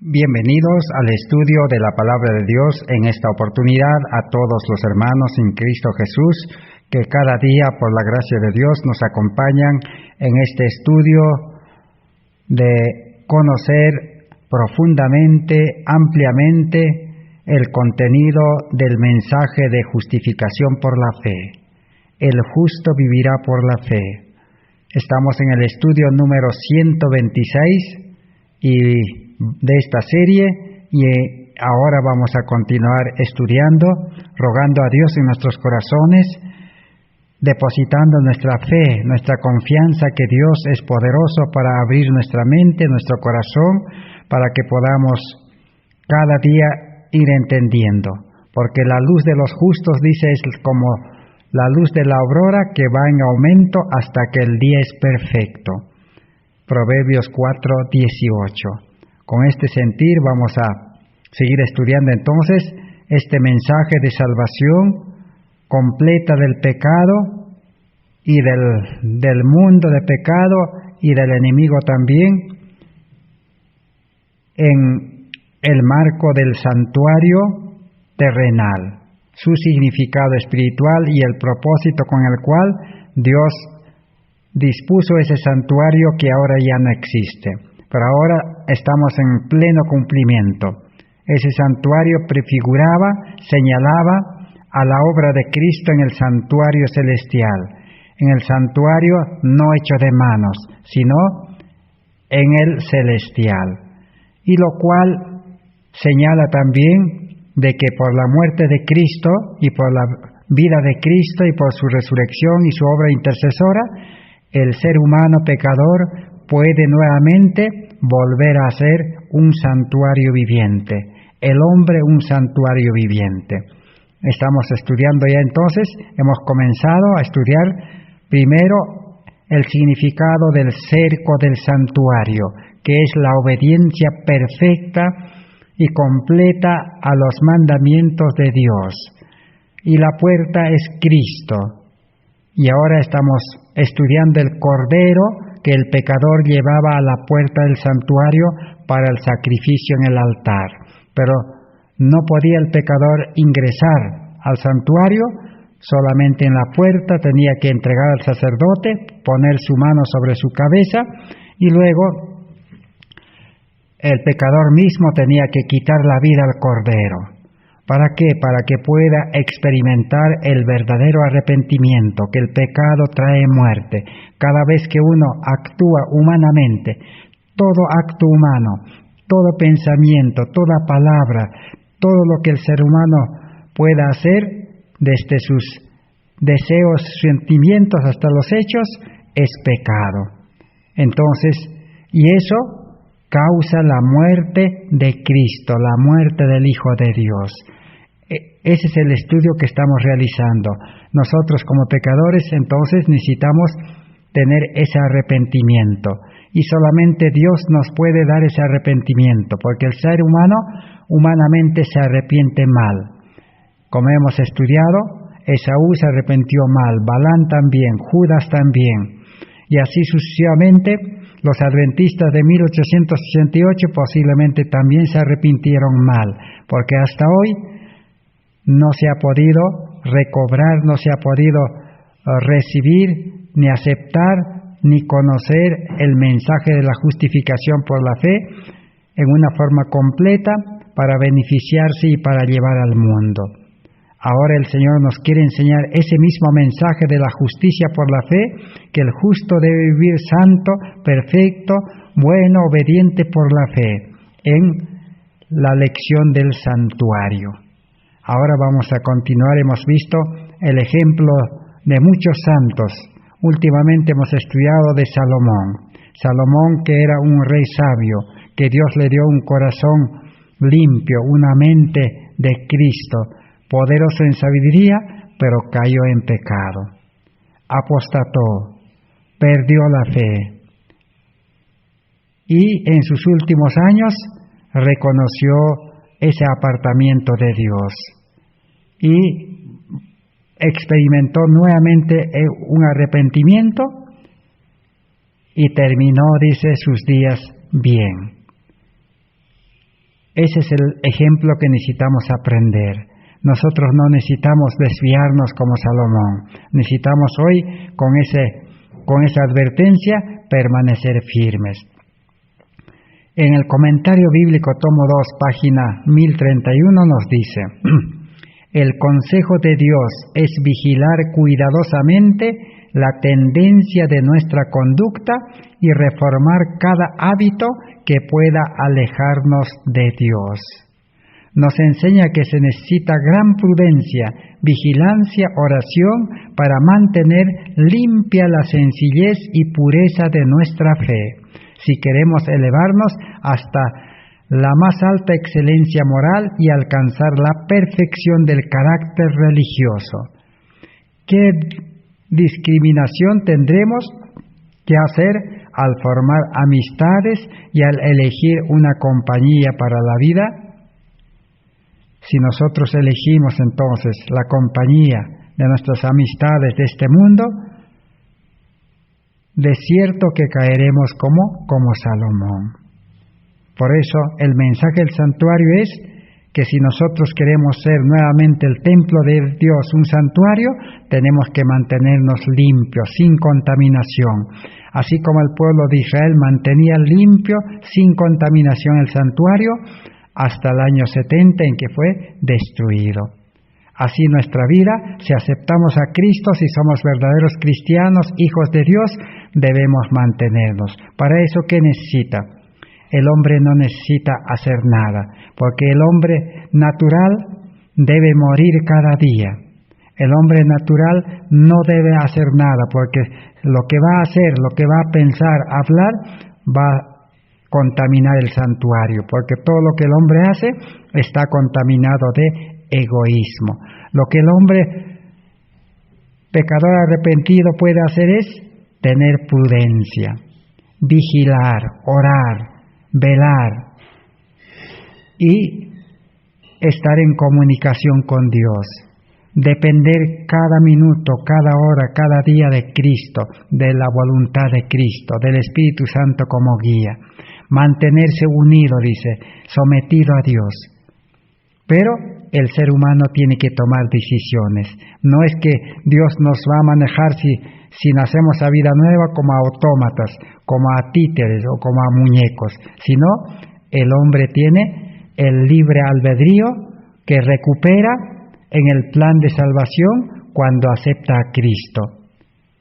Bienvenidos al estudio de la Palabra de Dios en esta oportunidad a todos los hermanos en Cristo Jesús que cada día por la gracia de Dios nos acompañan en este estudio de conocer profundamente, ampliamente el contenido del mensaje de justificación por la fe. El justo vivirá por la fe. Estamos en el estudio número 126 de esta serie y ahora vamos a continuar estudiando, rogando a Dios en nuestros corazones, depositando nuestra fe, nuestra confianza que Dios es poderoso para abrir nuestra mente, nuestro corazón, para que podamos cada día ir entendiendo, porque la luz de los justos, dice, es como la luz de la aurora que va en aumento hasta que el día es perfecto. Proverbios 4:18. Con este sentir vamos a seguir estudiando entonces este mensaje de salvación completa del pecado y del mundo de pecado y del enemigo también en el marco del santuario terrenal, su significado espiritual y el propósito con el cual Dios dispuso ese santuario que ahora ya no existe. Pero ahora estamos en pleno cumplimiento. Ese santuario prefiguraba, señalaba a la obra de Cristo en el santuario celestial, en el santuario no hecho de manos, sino en el celestial. Y lo cual señala también de que por la muerte de Cristo y por la vida de Cristo y por su resurrección y su obra intercesora, el ser humano pecador puede nuevamente volver a ser un santuario viviente, el hombre un santuario viviente. Estamos estudiando ya entonces, hemos comenzado a estudiar primero el significado del cerco del santuario, que es la obediencia perfecta y completa a los mandamientos de Dios. Y la puerta es Cristo. Y ahora estamos estudiando el Cordero que el pecador llevaba a la puerta del santuario para el sacrificio en el altar. Pero no podía el pecador ingresar al santuario, solamente en la puerta tenía que entregar al sacerdote, poner su mano sobre su cabeza y luego el pecador mismo tenía que quitar la vida al Cordero. ¿Para qué? Para que pueda experimentar el verdadero arrepentimiento, que el pecado trae muerte. Cada vez que uno actúa humanamente, todo acto humano, todo pensamiento, toda palabra, todo lo que el ser humano pueda hacer, desde sus deseos, sentimientos hasta los hechos, es pecado. Entonces, y eso causa la muerte de Cristo, la muerte del Hijo de Dios. Ese es el estudio que estamos realizando. Nosotros como pecadores entonces necesitamos tener ese arrepentimiento. Y solamente Dios nos puede dar ese arrepentimiento, porque el ser humano humanamente se arrepiente mal. Como hemos estudiado, Esaú se arrepintió mal, Balán también, Judas también. Y así sucesivamente, los adventistas de 1868 posiblemente también se arrepintieron mal, porque hasta hoy no se ha podido recobrar, no se ha podido recibir, ni aceptar, ni conocer el mensaje de la justificación por la fe en una forma completa para beneficiarse y para llevar al mundo. Ahora el Señor nos quiere enseñar ese mismo mensaje de la justicia por la fe, que el justo debe vivir santo, perfecto, bueno, obediente por la fe, en la lección del santuario. Ahora vamos a continuar, hemos visto el ejemplo de muchos santos. Últimamente hemos estudiado de Salomón. Salomón, que era un rey sabio, que Dios le dio un corazón limpio, una mente de Cristo, poderoso en sabiduría, pero cayó en pecado. Apostató, perdió la fe. Y en sus últimos años reconoció ese apartamiento de Dios y experimentó nuevamente un arrepentimiento y terminó, dice, sus días bien. Ese es el ejemplo que necesitamos aprender. Nosotros no necesitamos desviarnos como Salomón. Necesitamos hoy, con esa advertencia, permanecer firmes. En el comentario bíblico, tomo 2, página 1031, nos dice: el consejo de Dios es vigilar cuidadosamente la tendencia de nuestra conducta y reformar cada hábito que pueda alejarnos de Dios. Nos enseña que se necesita gran prudencia, vigilancia, oración para mantener limpia la sencillez y pureza de nuestra fe, si queremos elevarnos hasta la más alta excelencia moral y alcanzar la perfección del carácter religioso. ¿Qué discriminación tendremos que hacer al formar amistades y al elegir una compañía para la vida? Si nosotros elegimos entonces la compañía de nuestras amistades de este mundo, de cierto que caeremos como Salomón. Por eso el mensaje del santuario es que si nosotros queremos ser nuevamente el templo de Dios, un santuario, tenemos que mantenernos limpios, sin contaminación. Así como el pueblo de Israel mantenía limpio, sin contaminación el santuario, hasta el año 70 en que fue destruido. Así nuestra vida, si aceptamos a Cristo, si somos verdaderos cristianos, hijos de Dios, debemos mantenernos. Para eso, ¿qué necesita? El hombre no necesita hacer nada, porque el hombre natural debe morir cada día. El hombre natural no debe hacer nada, porque lo que va a hacer, lo que va a pensar, hablar, va a contaminar el santuario, porque todo lo que el hombre hace está contaminado de egoísmo. Lo que el hombre pecador arrepentido puede hacer es tener prudencia, vigilar, orar, velar y estar en comunicación con Dios, depender cada minuto, cada hora, cada día de Cristo, de la voluntad de Cristo, del Espíritu Santo como guía, mantenerse unido, dice, sometido a Dios. Pero el ser humano tiene que tomar decisiones. No es que Dios nos va a manejar si nacemos a vida nueva como a autómatas, como a títeres o como a muñecos, sino el hombre tiene el libre albedrío que recupera en el plan de salvación cuando acepta a Cristo.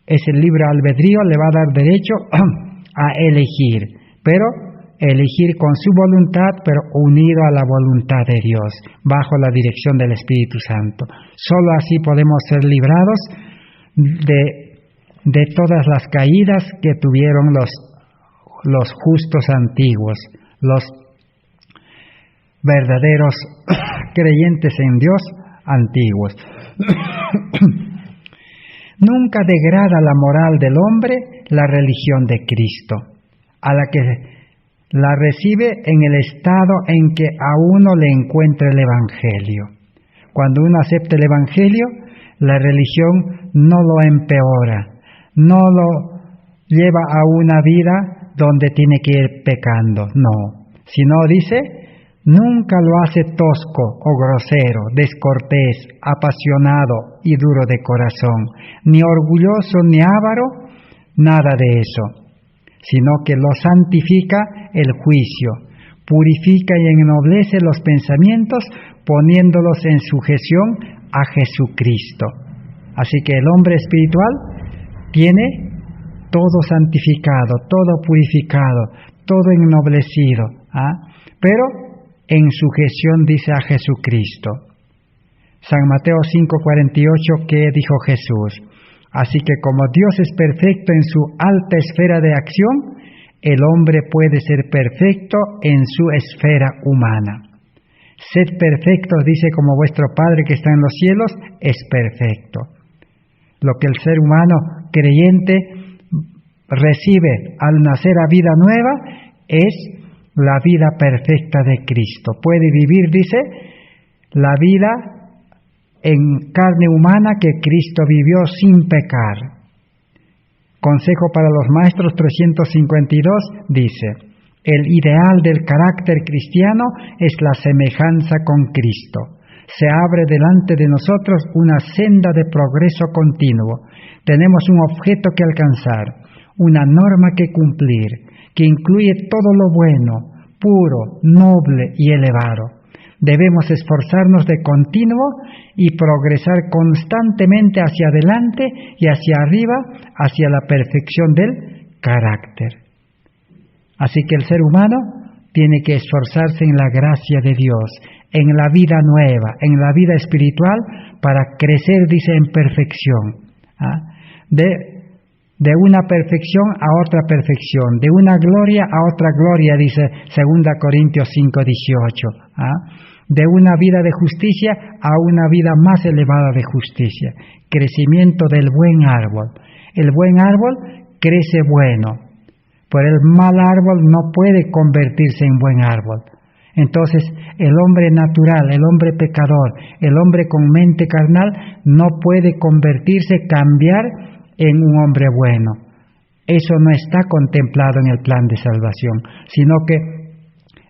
Ese libre albedrío le va a dar derecho a elegir, pero elegir con su voluntad, pero unido a la voluntad de Dios, bajo la dirección del Espíritu Santo. Solo así podemos ser librados de todas las caídas que tuvieron los justos antiguos, los verdaderos creyentes en Dios antiguos. Nunca degrada la moral del hombre la religión de Cristo, a la que la recibe en el estado en que a uno le encuentra el Evangelio. Cuando uno acepta el Evangelio, la religión no lo empeora, no lo lleva a una vida donde tiene que ir pecando, no. Sino dice, nunca lo hace tosco o grosero, descortés, apasionado y duro de corazón, ni orgulloso ni avaro, nada de eso, sino que lo santifica el juicio, purifica y ennoblece los pensamientos, poniéndolos en sujeción a Jesucristo. Así que el hombre espiritual tiene todo santificado, todo purificado, todo ennoblecido, pero en sujeción, dice, a Jesucristo. San Mateo 5:48, ¿qué dijo Jesús? Así que como Dios es perfecto en su alta esfera de acción, el hombre puede ser perfecto en su esfera humana. Sed perfectos, dice, como vuestro Padre que está en los cielos es perfecto. Lo que el ser humano creyente recibe al nacer a vida nueva es la vida perfecta de Cristo. Puede vivir, dice, la vida en carne humana que Cristo vivió sin pecar. Consejo para los maestros 352 dice, El ideal del carácter cristiano es la semejanza con Cristo. Se abre delante de nosotros una senda de progreso continuo. Tenemos un objeto que alcanzar, una norma que cumplir, que incluye todo lo bueno, puro, noble y elevado. Debemos esforzarnos de continuo y progresar constantemente hacia adelante y hacia arriba, hacia la perfección del carácter. Así que el ser humano tiene que esforzarse en la gracia de Dios, en la vida nueva, en la vida espiritual, para crecer, dice, en perfección. De una perfección a otra perfección, de una gloria a otra gloria, dice 2 Corintios 5:18. De una vida de justicia a una vida más elevada de justicia. Crecimiento del buen árbol. El buen árbol crece bueno, pero el mal árbol no puede convertirse en buen árbol. Entonces, el hombre natural, el hombre pecador, el hombre con mente carnal, no puede convertirse, cambiar en un hombre bueno. Eso no está contemplado en el plan de salvación, sino que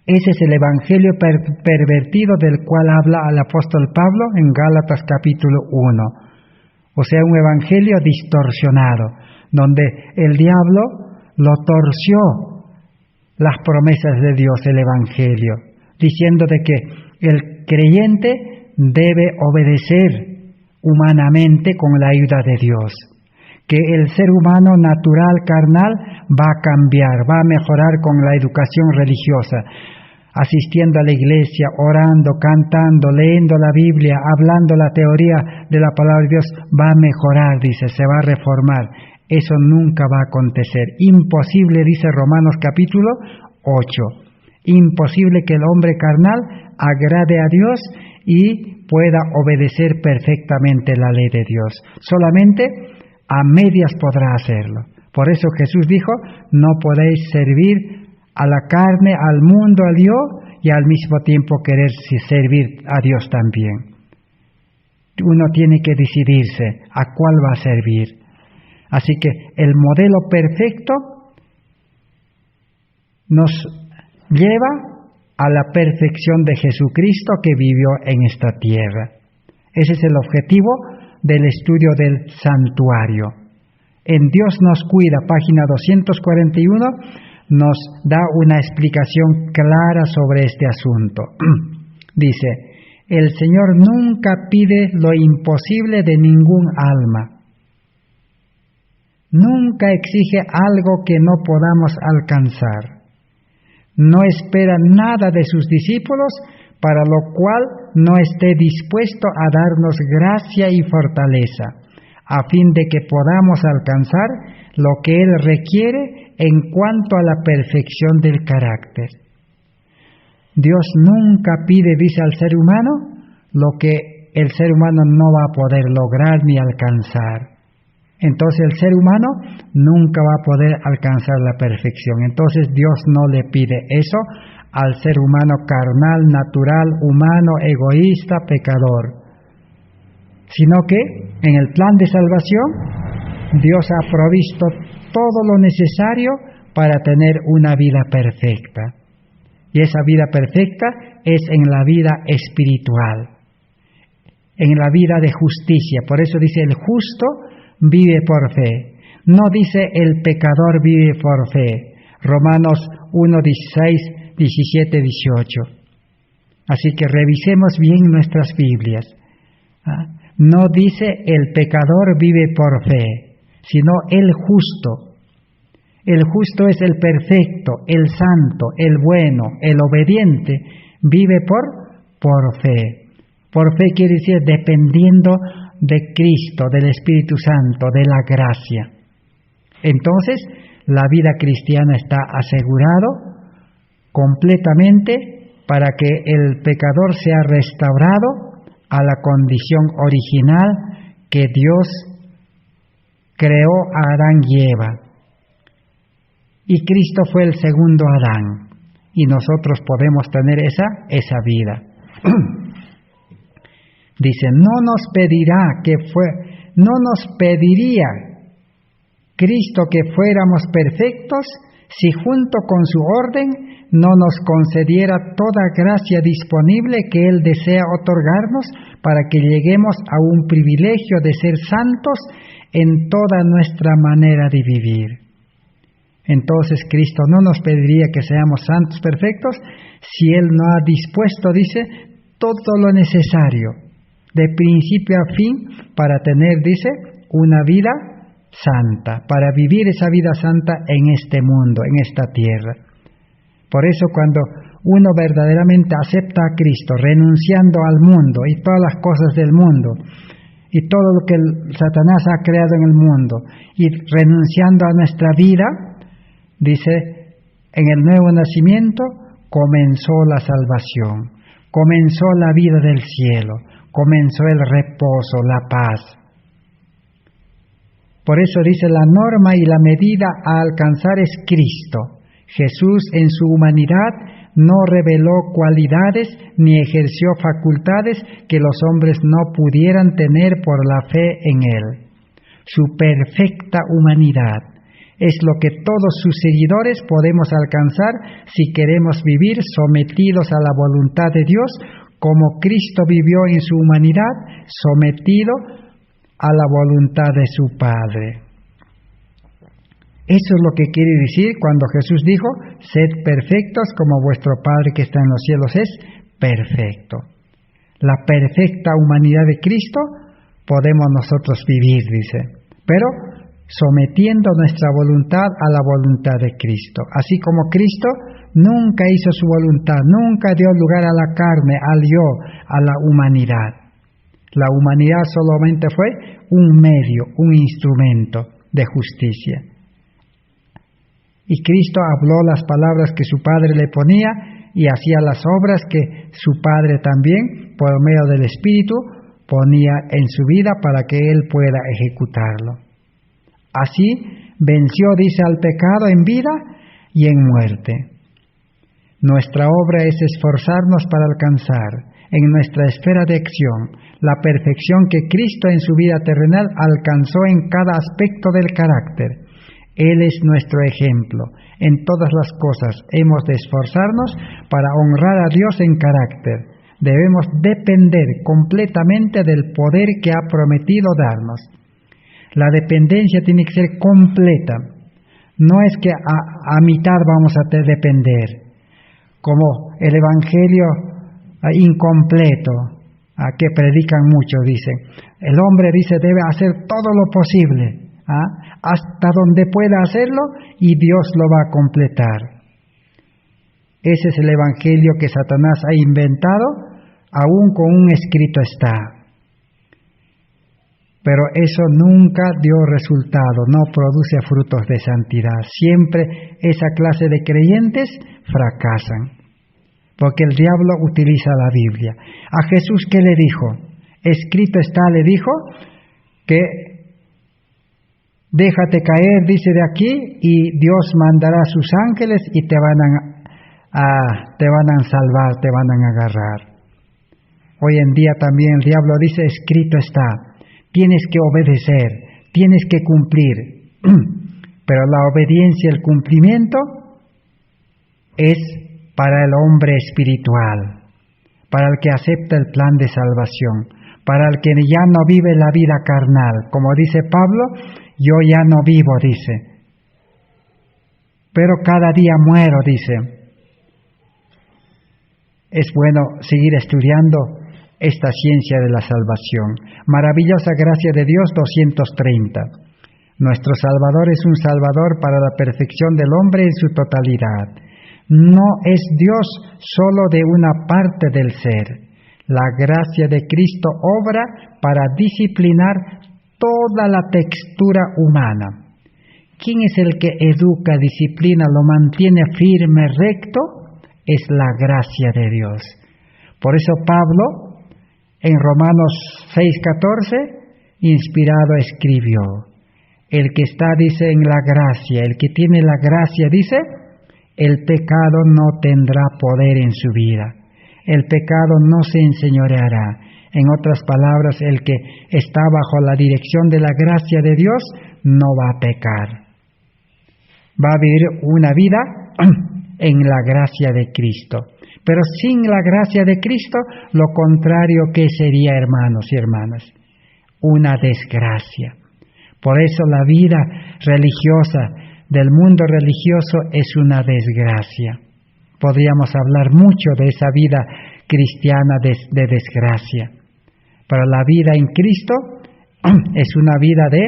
ese es el evangelio pervertido del cual habla el apóstol Pablo en Gálatas capítulo 1. O sea, un evangelio distorsionado, donde el diablo lo torció las promesas de Dios, el evangelio, diciendo de que el creyente debe obedecer humanamente con la ayuda de Dios, que el ser humano natural, carnal, va a cambiar, va a mejorar con la educación religiosa, asistiendo a la iglesia, orando, cantando, leyendo la Biblia, hablando la teoría de la palabra de Dios, va a mejorar, dice, se va a reformar. Eso nunca va a acontecer. Imposible, dice Romanos capítulo 8. Imposible que el hombre carnal agrade a Dios y pueda obedecer perfectamente la ley de Dios. Solamente a medias podrá hacerlo. Por eso Jesús dijo, no podéis servir a la carne, al mundo, al yo, y al mismo tiempo querer servir a Dios también. Uno tiene que decidirse a cuál va a servir. Así que el modelo perfecto nos lleva a la perfección de Jesucristo que vivió en esta tierra. Ese es el objetivo del estudio del santuario. En Dios nos cuida, página 241, nos da una explicación clara sobre este asunto. Dice, el Señor nunca pide lo imposible de ningún alma. Nunca exige algo que no podamos alcanzar. No espera nada de sus discípulos, para lo cual no esté dispuesto a darnos gracia y fortaleza, a fin de que podamos alcanzar lo que Él requiere en cuanto a la perfección del carácter. Dios nunca pide, dice al ser humano, lo que el ser humano no va a poder lograr ni alcanzar. Entonces el ser humano nunca va a poder alcanzar la perfección. Entonces Dios no le pide eso al ser humano carnal, natural, humano, egoísta, pecador. Sino que en el plan de salvación, Dios ha provisto todo lo necesario para tener una vida perfecta. Y esa vida perfecta es en la vida espiritual, en la vida de justicia. Por eso dice, el justo vive por fe. No dice, el pecador vive por fe. Romanos 1, 16, 17, 18. Así que revisemos bien nuestras Biblias. No dice, el pecador vive por fe, sino el justo. El justo es el perfecto, el santo, el bueno, el obediente, vive por fe. Por fe quiere decir dependiendo de Cristo, del Espíritu Santo, de la gracia. Entonces, la vida cristiana está asegurado completamente para que el pecador sea restaurado a la condición original que Dios creó a Adán y Eva. Y Cristo fue el segundo Adán, y nosotros podemos tener esa vida. Dice, no nos pediría Cristo que fuéramos perfectos si junto con su orden no nos concediera toda gracia disponible que Él desea otorgarnos para que lleguemos a un privilegio de ser santos en toda nuestra manera de vivir. Entonces Cristo no nos pediría que seamos santos perfectos si Él no ha dispuesto, dice, todo lo necesario, de principio a fin, para tener, dice, una vida santa, para vivir esa vida santa en este mundo, en esta tierra. Por eso cuando uno verdaderamente acepta a Cristo, renunciando al mundo y todas las cosas del mundo, y todo lo que Satanás ha creado en el mundo, y renunciando a nuestra vida, dice, en el nuevo nacimiento comenzó la salvación, comenzó la vida del cielo, comenzó el reposo, la paz. Por eso dice, la norma y la medida a alcanzar es Cristo. Jesús en su humanidad no reveló cualidades ni ejerció facultades que los hombres no pudieran tener por la fe en Él. Su perfecta humanidad es lo que todos sus seguidores podemos alcanzar si queremos vivir sometidos a la voluntad de Dios, como Cristo vivió en su humanidad, sometido a la voluntad de su Padre. Eso es lo que quiere decir cuando Jesús dijo, sed perfectos como vuestro Padre que está en los cielos es perfecto. La perfecta humanidad de Cristo podemos nosotros vivir, dice, pero sometiendo nuestra voluntad a la voluntad de Cristo. Así como Cristo nunca hizo su voluntad, nunca dio lugar a la carne, al yo, a la humanidad. La humanidad solamente fue un medio, un instrumento de justicia. Y Cristo habló las palabras que su Padre le ponía y hacía las obras que su Padre también, por medio del Espíritu, ponía en su vida para que Él pueda ejecutarlo. Así venció, dice, al pecado en vida y en muerte. Nuestra obra es esforzarnos para alcanzar en nuestra esfera de acción la perfección que Cristo en su vida terrenal alcanzó en cada aspecto del carácter. Él es nuestro ejemplo. En todas las cosas hemos de esforzarnos para honrar a Dios en carácter. Debemos depender completamente del poder que ha prometido darnos. La dependencia tiene que ser completa. No es que a mitad vamos a depender, como el Evangelio incompleto, que predican mucho, dice. El hombre, dice, debe hacer todo lo posible, hasta donde pueda hacerlo, y Dios lo va a completar. Ese es el Evangelio que Satanás ha inventado, aún con un escrito está. Pero eso nunca dio resultado, no produce frutos de santidad. Siempre esa clase de creyentes fracasan, porque el diablo utiliza la Biblia. A Jesús, ¿qué le dijo? Escrito está, le dijo, que déjate caer, dice, de aquí, y Dios mandará a sus ángeles y te van a salvar, te van a agarrar. Hoy en día también el diablo dice, escrito está. Tienes que obedecer, tienes que cumplir. Pero la obediencia y el cumplimiento es para el hombre espiritual, para el que acepta el plan de salvación, para el que ya no vive la vida carnal. Como dice Pablo, yo ya no vivo, dice, pero cada día muero, dice. Es bueno seguir estudiando esta ciencia de la salvación. Maravillosa gracia de Dios 230. Nuestro Salvador es un Salvador para la perfección del hombre en su totalidad. No es Dios solo de una parte del ser. La gracia de Cristo obra para disciplinar toda la textura humana. ¿Quién es el que educa, disciplina, lo mantiene firme, recto? Es la gracia de Dios. Por eso Pablo, en Romanos 6:14, inspirado escribió, el que está, dice, en la gracia, el que tiene la gracia, dice, el pecado no tendrá poder en su vida, el pecado no se enseñoreará. En otras palabras, el que está bajo la dirección de la gracia de Dios no va a pecar. va a vivir una vida en la gracia de Cristo. Pero sin la gracia de Cristo, lo contrario, ¿qué sería, hermanos y hermanas? Una desgracia. Por eso la vida religiosa del mundo religioso es una desgracia. Podríamos hablar mucho de esa vida cristiana de desgracia. Pero la vida en Cristo es una vida de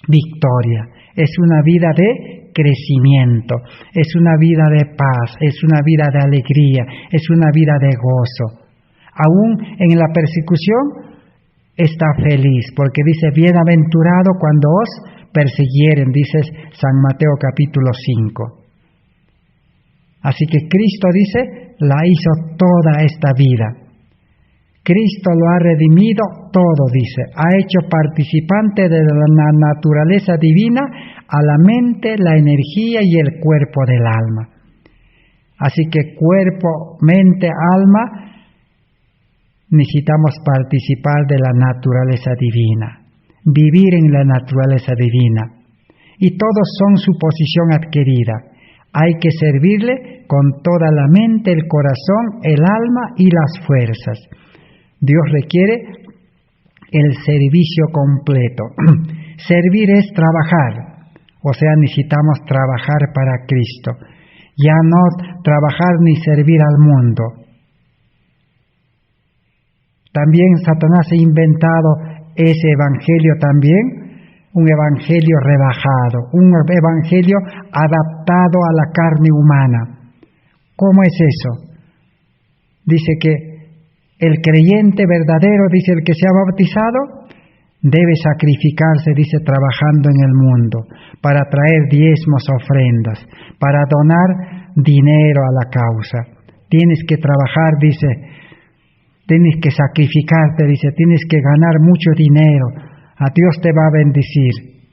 victoria, es una vida de crecimiento, es una vida de paz, es una vida de alegría, es una vida de gozo. Aún en la persecución está feliz, porque dice, bienaventurado cuando os persiguieren, dice San Mateo capítulo 5. Así que Cristo dice, la hizo toda esta vida. Cristo lo ha redimido todo, dice, ha hecho participante de la naturaleza divina a la mente, la energía y el cuerpo del alma. Así que cuerpo, mente, alma, necesitamos participar de la naturaleza divina, vivir en la naturaleza divina. Y todos son su posición adquirida. Hay que servirle con toda la mente, el corazón, el alma y las fuerzas. Dios requiere el servicio completo. Servir es trabajar, o sea, necesitamos trabajar para Cristo. Ya no trabajar ni servir al mundo. También Satanás ha inventado ese evangelio también, un evangelio rebajado, un evangelio adaptado a la carne humana. ¿Cómo es eso? Dice que el creyente verdadero, dice el que se ha bautizado, debe sacrificarse, dice, trabajando en el mundo, para traer diezmos, ofrendas, para donar dinero a la causa. Tienes que trabajar, dice, tienes que sacrificarte, dice, tienes que ganar mucho dinero, a Dios te va a bendecir.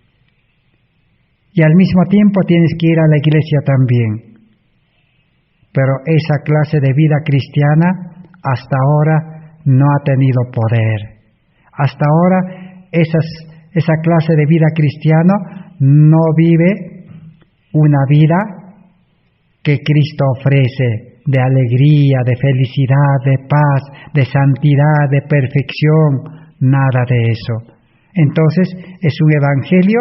Y al mismo tiempo tienes que ir a la iglesia también. Pero esa clase de vida cristiana hasta ahora no ha tenido poder. Hasta ahora esa clase de vida cristiana no vive una vida que Cristo ofrece, de alegría, de felicidad, de paz, de santidad, de perfección, nada de eso. Entonces es un evangelio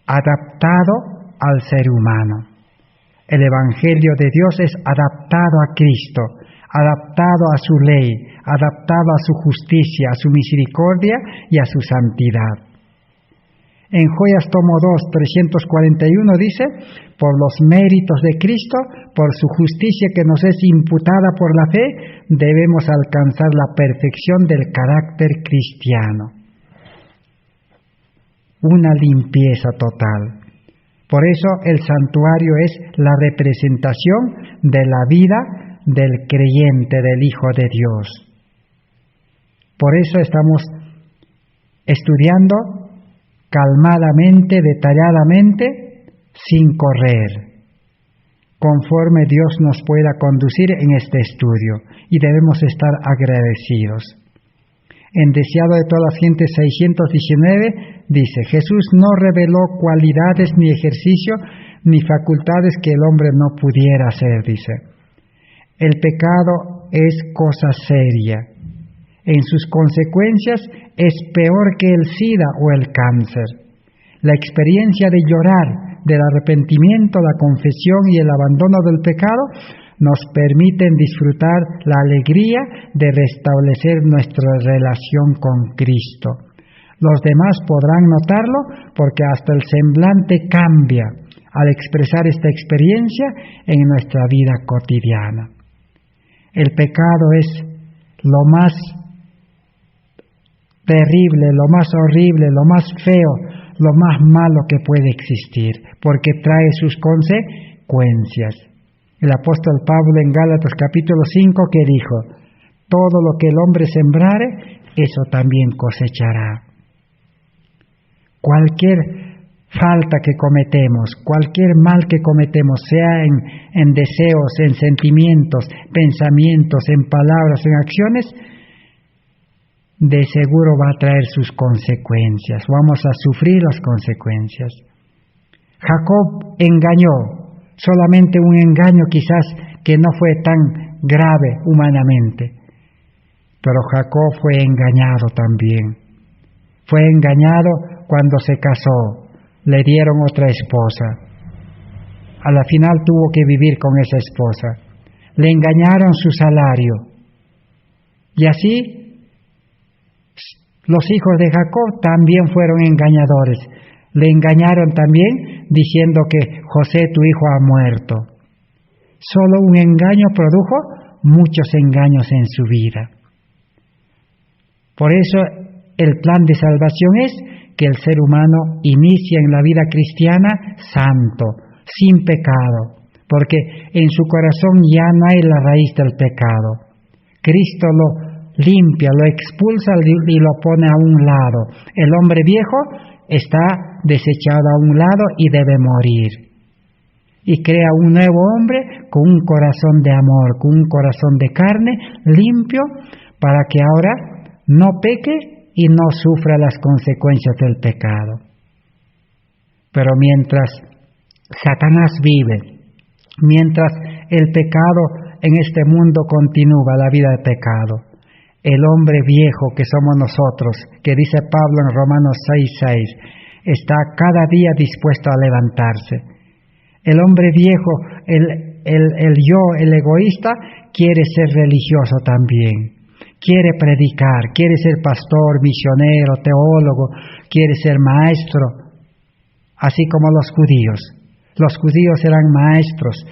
adaptado al ser humano. El evangelio de Dios es adaptado a Cristo, adaptado a su ley, adaptado a su justicia, a su misericordia y a su santidad. En Joyas tomo 2, 341 dice, por los méritos de Cristo, por su justicia que nos es imputada por la fe, debemos alcanzar la perfección del carácter cristiano. Una limpieza total. Por eso el santuario es la representación de la vida del creyente, del Hijo de Dios. Por eso estamos estudiando calmadamente, detalladamente, sin correr, conforme Dios nos pueda conducir en este estudio, y debemos estar agradecidos. En Deseado de todas las gentes 619 dice, Jesús no reveló cualidades ni ejercicio ni facultades que el hombre no pudiera hacer, dice. El pecado es cosa seria. En sus consecuencias es peor que el SIDA o el cáncer. La experiencia de llorar, del arrepentimiento, la confesión y el abandono del pecado nos permiten disfrutar la alegría de restablecer nuestra relación con Cristo. Los demás podrán notarlo porque hasta el semblante cambia al expresar esta experiencia en nuestra vida cotidiana. El pecado es lo más terrible, lo más horrible, lo más feo, lo más malo que puede existir, porque trae sus consecuencias. El apóstol Pablo en Gálatas capítulo 5 que dijo, todo lo que el hombre sembrare, eso también cosechará. Cualquier falta que cometemos, cualquier mal que cometemos, sea en deseos, en sentimientos, pensamientos, en palabras, en acciones, de seguro va a traer sus consecuencias. Vamos a sufrir las consecuencias. Jacob engañó, solamente un engaño quizás que no fue tan grave humanamente. Pero Jacob fue engañado también. Fue engañado cuando se casó, le dieron otra esposa. A la final tuvo que vivir con esa esposa. Le engañaron su salario. Y así, los hijos de Jacob también fueron engañadores. Le engañaron también diciendo que José, tu hijo, ha muerto. Solo un engaño produjo muchos engaños en su vida. Por eso el plan de salvación es que el ser humano inicie en la vida cristiana santo, sin pecado, porque en su corazón ya no hay la raíz del pecado. Cristo lo limpia, lo expulsa y lo pone a un lado. El hombre viejo está desechado a un lado y debe morir. Y crea un nuevo hombre con un corazón de amor, con un corazón de carne limpio, para que ahora no peque y no sufra las consecuencias del pecado. Pero mientras Satanás vive, mientras el pecado en este mundo continúa, la vida de pecado, el hombre viejo que somos nosotros, que dice Pablo en Romanos 6:6, está cada día dispuesto a levantarse. El hombre viejo, el yo, el egoísta, quiere ser religioso también. Quiere predicar, quiere ser pastor, misionero, teólogo, quiere ser maestro, así como los judíos. Los judíos eran maestros,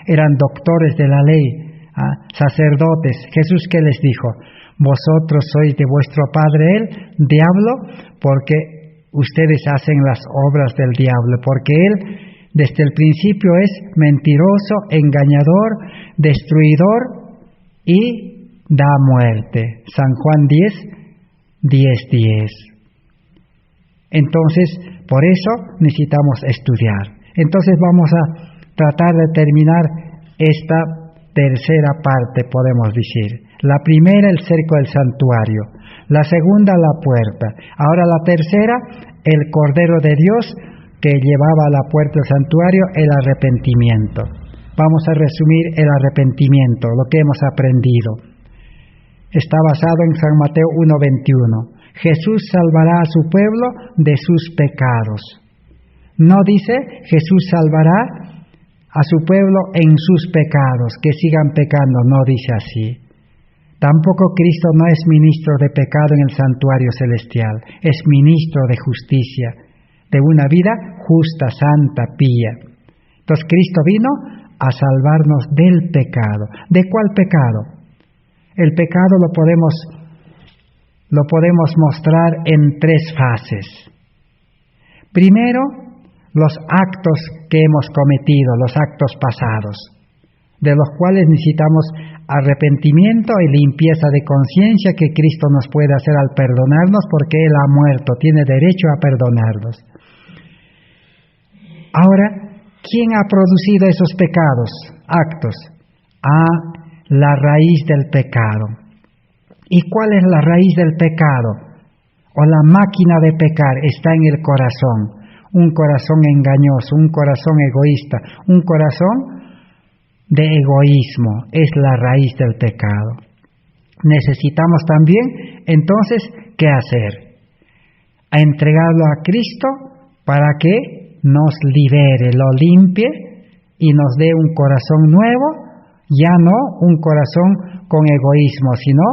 eran doctores de la ley, sacerdotes. Jesús, ¿qué les dijo? Vosotros sois de vuestro padre el diablo, porque ustedes hacen las obras del diablo, porque él desde el principio es mentiroso, engañador, destruidor y da muerte. San Juan 10:10. Entonces, por eso necesitamos estudiar. Entonces vamos a tratar de terminar esta tercera parte, podemos decir. La primera, el cerco del santuario. La segunda, la puerta. Ahora la tercera, el Cordero de Dios que llevaba a la puerta del santuario, el arrepentimiento. Vamos a resumir el arrepentimiento, lo que hemos aprendido. Está basado en San Mateo 1:21. Jesús salvará a su pueblo de sus pecados. No dice Jesús salvará a su pueblo en sus pecados, que sigan pecando, no dice así. Tampoco Cristo no es ministro de pecado en el santuario celestial, es ministro de justicia, de una vida justa, santa, pía. Entonces Cristo vino a salvarnos del pecado. ¿De cuál pecado? El pecado lo podemos mostrar en tres fases. Primero, los actos que hemos cometido, los actos pasados, de los cuales necesitamos arrepentimiento y limpieza de conciencia que Cristo nos puede hacer al perdonarnos, porque Él ha muerto, tiene derecho a perdonarnos. Ahora, ¿quién ha producido esos pecados, actos? La raíz del pecado. ¿Y cuál es la raíz del pecado? O la máquina de pecar está en el corazón. Un corazón engañoso, un corazón egoísta, un corazón de egoísmo es la raíz del pecado. Necesitamos también, entonces, ¿qué hacer? A entregarlo a Cristo para que nos libere, lo limpie y nos dé un corazón nuevo, ya no un corazón con egoísmo, sino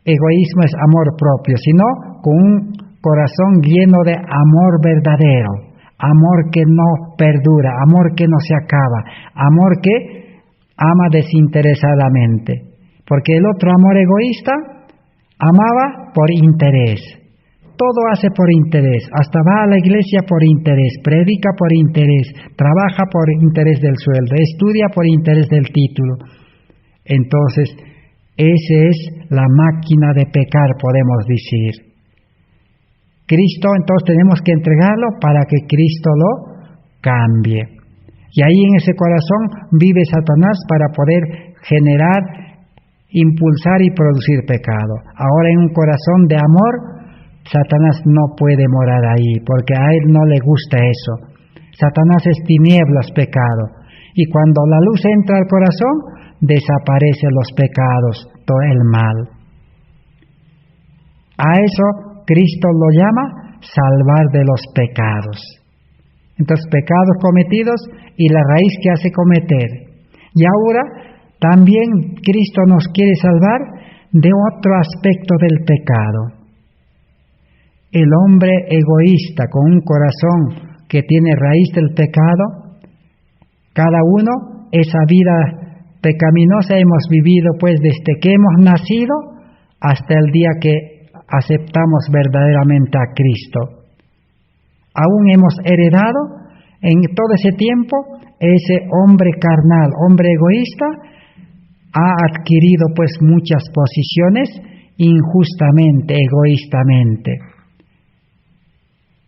egoísmo es amor propio, sino con un corazón lleno de amor verdadero, amor que no perdura, amor que no se acaba, amor que ama desinteresadamente. Porque el otro amor egoísta amaba por interés. Todo hace por interés, hasta va a la iglesia por interés, predica por interés, trabaja por interés del sueldo, estudia por interés del título. Entonces, esa es la máquina de pecar, podemos decir. Cristo, entonces tenemos que entregarlo para que Cristo lo cambie. Y ahí en ese corazón vive Satanás para poder generar, impulsar y producir pecado. Ahora en un corazón de amor, Satanás no puede morar ahí, porque a él no le gusta eso. Satanás es tinieblas, pecado. Y cuando la luz entra al corazón, desaparecen los pecados, todo el mal. A eso Cristo lo llama salvar de los pecados. Entonces, pecados cometidos y la raíz que hace cometer. Y ahora también Cristo nos quiere salvar de otro aspecto del pecado. El hombre egoísta con un corazón que tiene raíz del pecado, cada uno esa vida pecaminosa hemos vivido pues desde que hemos nacido hasta el día que aceptamos verdaderamente a Cristo. Aún hemos heredado en todo ese tiempo ese hombre carnal, hombre egoísta, ha adquirido pues muchas posiciones injustamente, egoístamente.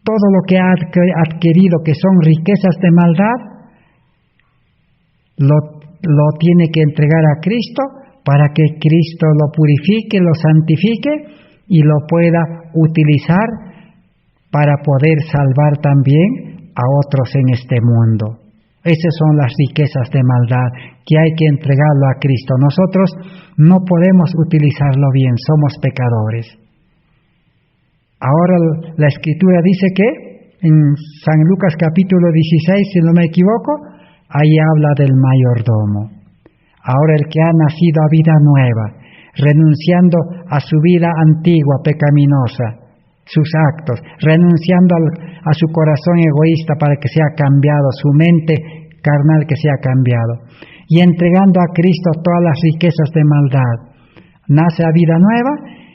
Todo lo que ha adquirido que son riquezas de maldad, lo tiene que entregar a Cristo para que Cristo lo purifique, lo santifique y lo pueda utilizar para poder salvar también a otros en este mundo. Esas son las riquezas de maldad que hay que entregarlo a Cristo. Nosotros no podemos utilizarlo bien, somos pecadores. Ahora la Escritura dice que en San Lucas capítulo 16, si no me equivoco, ahí habla del mayordomo. Ahora el que ha nacido a vida nueva, renunciando a su vida antigua, pecaminosa, sus actos, renunciando a su corazón egoísta para que sea cambiado, su mente carnal que sea cambiado, y entregando a Cristo todas las riquezas de maldad, nace a vida nueva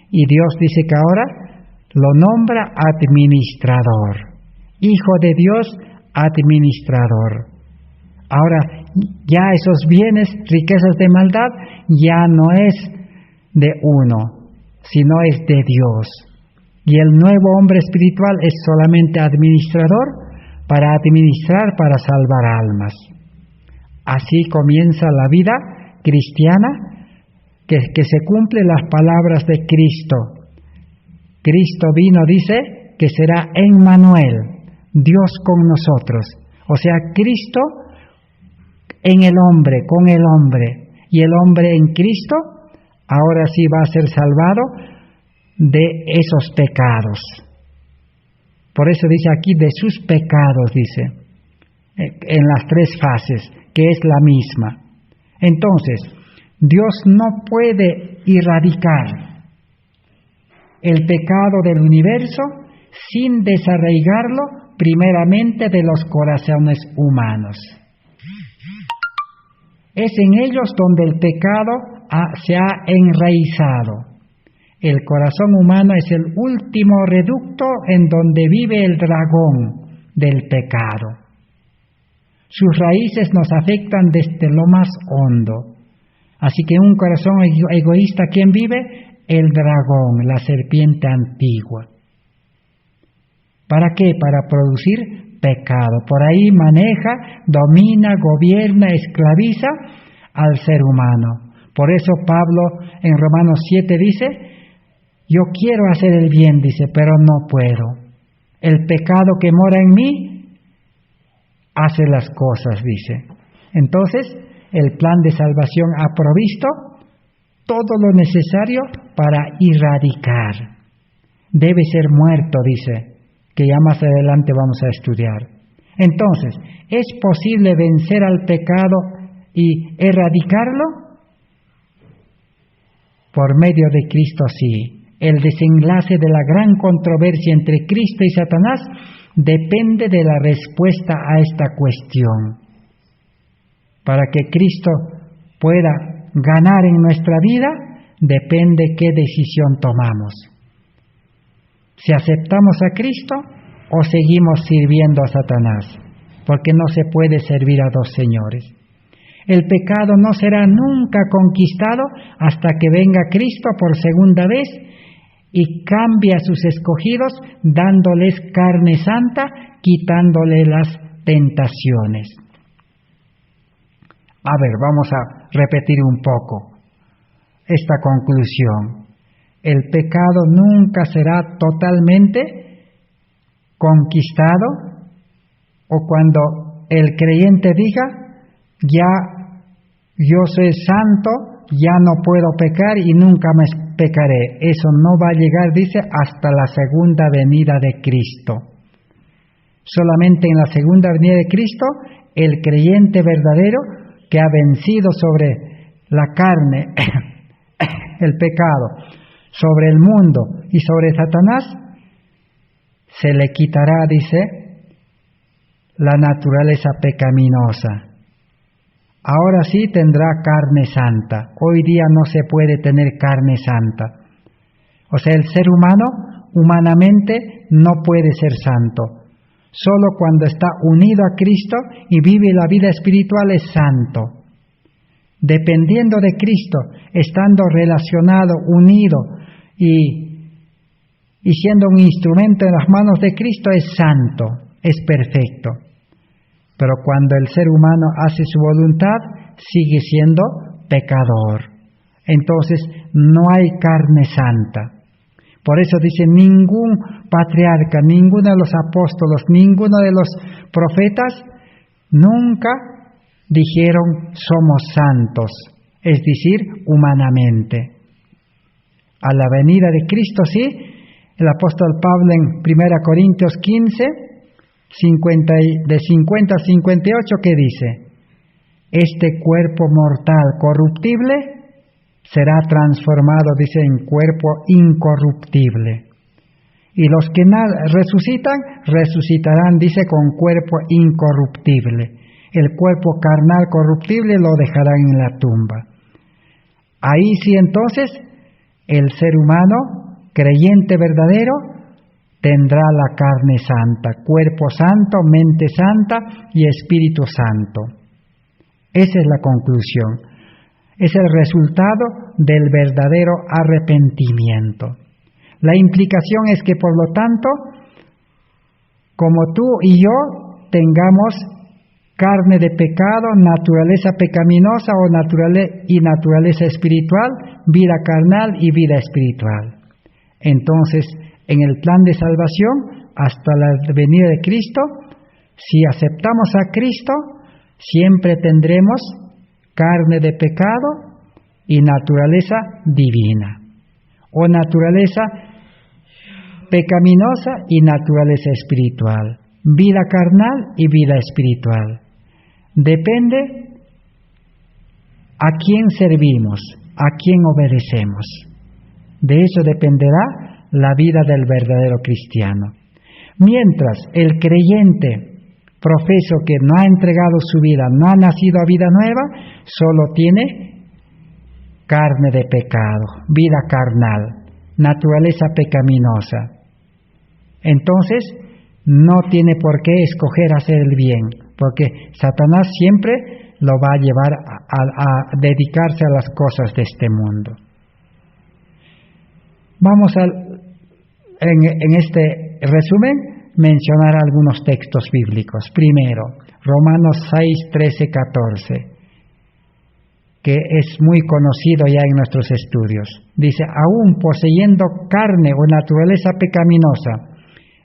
y Dios dice que ahora lo nombra administrador, Hijo de Dios, administrador. Ahora ya esos bienes, riquezas de maldad, ya no es de uno, sino es de Dios. Y el nuevo hombre espiritual es solamente administrador para administrar, para salvar almas. Así comienza la vida cristiana, que se cumplen las palabras de Cristo. Cristo vino, dice, que será Emmanuel, Dios con nosotros. O sea, Cristo en el hombre, con el hombre, y el hombre en Cristo, ahora sí va a ser salvado de esos pecados. Por eso dice aquí, de sus pecados, dice, en las tres fases, que es la misma. Entonces, Dios no puede erradicar el pecado del universo sin desarraigarlo primeramente de los corazones humanos. Es en ellos donde el pecado se ha enraizado. El corazón humano es el último reducto en donde vive el dragón del pecado. Sus raíces nos afectan desde lo más hondo. Así que un corazón egoísta, ¿quién vive? El dragón, la serpiente antigua. ¿Para qué? Para producir pecado. Por ahí maneja, domina, gobierna, esclaviza al ser humano. Por eso Pablo en Romanos 7 dice, yo quiero hacer el bien, dice, pero no puedo. El pecado que mora en mí hace las cosas, dice. Entonces, el plan de salvación ha provisto todo lo necesario para erradicar. Debe ser muerto, dice, que ya más adelante vamos a estudiar. Entonces, ¿es posible vencer al pecado y erradicarlo? Por medio de Cristo, sí. El desenlace de la gran controversia entre Cristo y Satanás depende de la respuesta a esta cuestión. Para que Cristo pueda ganar en nuestra vida, depende qué decisión tomamos. Si aceptamos a Cristo o seguimos sirviendo a Satanás, porque no se puede servir a dos señores. El pecado no será nunca conquistado hasta que venga Cristo por segunda vez y cambie a sus escogidos, dándoles carne santa, quitándole las tentaciones. A ver, vamos a repetir un poco esta conclusión. El pecado nunca será totalmente conquistado o cuando el creyente diga, ya yo soy santo, ya no puedo pecar y nunca más pecaré. Eso no va a llegar, dice, hasta la segunda venida de Cristo. Solamente en la segunda venida de Cristo, el creyente verdadero que ha vencido sobre la carne, el pecado, sobre el mundo y sobre Satanás, se le quitará, dice, la naturaleza pecaminosa. Ahora sí tendrá carne santa. Hoy día no se puede tener carne santa. O sea, el ser humano, humanamente, no puede ser santo. Solo cuando está unido a Cristo y vive la vida espiritual es santo. Dependiendo de Cristo, estando relacionado, unido y siendo un instrumento en las manos de Cristo es santo, es perfecto. Pero cuando el ser humano hace su voluntad, sigue siendo pecador. Entonces no hay carne santa. Por eso dice, ningún patriarca, ninguno de los apóstolos, ninguno de los profetas nunca dijeron somos santos, es decir, humanamente. A la venida de Cristo, sí, el apóstol Pablo en 1 Corintios 15, de 50 a 58, ¿qué dice? Este cuerpo mortal corruptible será transformado, dice, en cuerpo incorruptible. Y los que resucitan, resucitarán, dice, con cuerpo incorruptible. El cuerpo carnal corruptible lo dejarán en la tumba. Ahí sí, entonces, el ser humano, creyente verdadero, tendrá la carne santa, cuerpo santo, mente santa y espíritu santo. Esa es la conclusión. Es el resultado del verdadero arrepentimiento. La implicación es que, por lo tanto, como tú y yo tengamos carne de pecado, naturaleza pecaminosa y naturaleza espiritual, vida carnal y vida espiritual. Entonces, en el plan de salvación, hasta la venida de Cristo, si aceptamos a Cristo, siempre tendremos carne de pecado y naturaleza divina, o naturaleza pecaminosa y naturaleza espiritual, vida carnal y vida espiritual. Depende a quién servimos, a quién obedecemos. De eso dependerá la vida del verdadero cristiano. Mientras el creyente profeso que no ha entregado su vida, no ha nacido a vida nueva, solo tiene carne de pecado, vida carnal, naturaleza pecaminosa. Entonces, no tiene por qué escoger hacer el bien, porque Satanás siempre lo va a llevar a dedicarse a las cosas de este mundo. Vamos en este resumen mencionar algunos textos bíblicos. Primero, Romanos 6, 13, 14, que es muy conocido ya en nuestros estudios. Dice, aún poseyendo carne o naturaleza pecaminosa,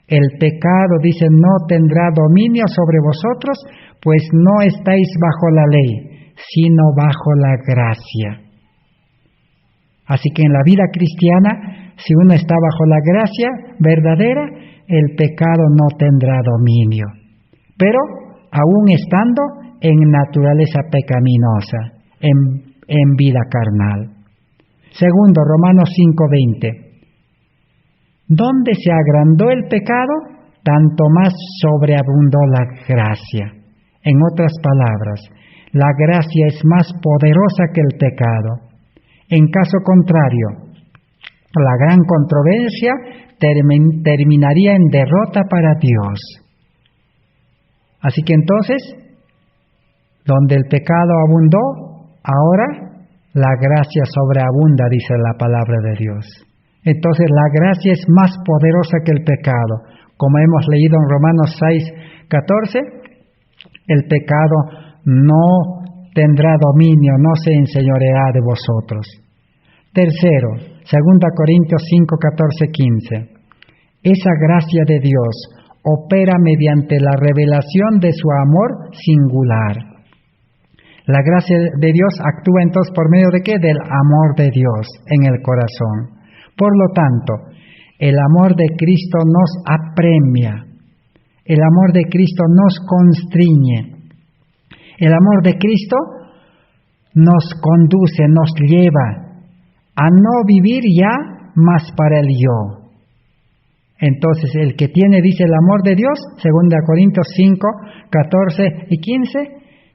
el pecado, dice, no tendrá dominio sobre vosotros, pues no estáis bajo la ley, sino bajo la gracia. Así que en la vida cristiana, si uno está bajo la gracia verdadera, el pecado no tendrá dominio. Pero aún estando en naturaleza pecaminosa, en vida carnal. Segundo, Romanos 5:20. Donde se agrandó el pecado, tanto más sobreabundó la gracia. En otras palabras, la gracia es más poderosa que el pecado. En caso contrario, la gran controversia terminaría en derrota para Dios. Así que entonces, donde el pecado abundó, ahora la gracia sobreabunda, dice la palabra de Dios. Entonces la gracia es más poderosa que el pecado. Como hemos leído en Romanos 6:14, el pecado no tendrá dominio, no se enseñoreará de vosotros. Tercero, 2 Corintios 5, 14, 15. Esa gracia de Dios opera mediante la revelación de su amor singular. La gracia de Dios actúa entonces por medio de ¿qué? Del amor de Dios en el corazón. Por lo tanto, el amor de Cristo nos apremia, el amor de Cristo nos constriñe, el amor de Cristo nos conduce, nos lleva a no vivir ya más para el yo. Entonces, el que tiene, dice, el amor de Dios, 2 Corintios 5, 14 y 15,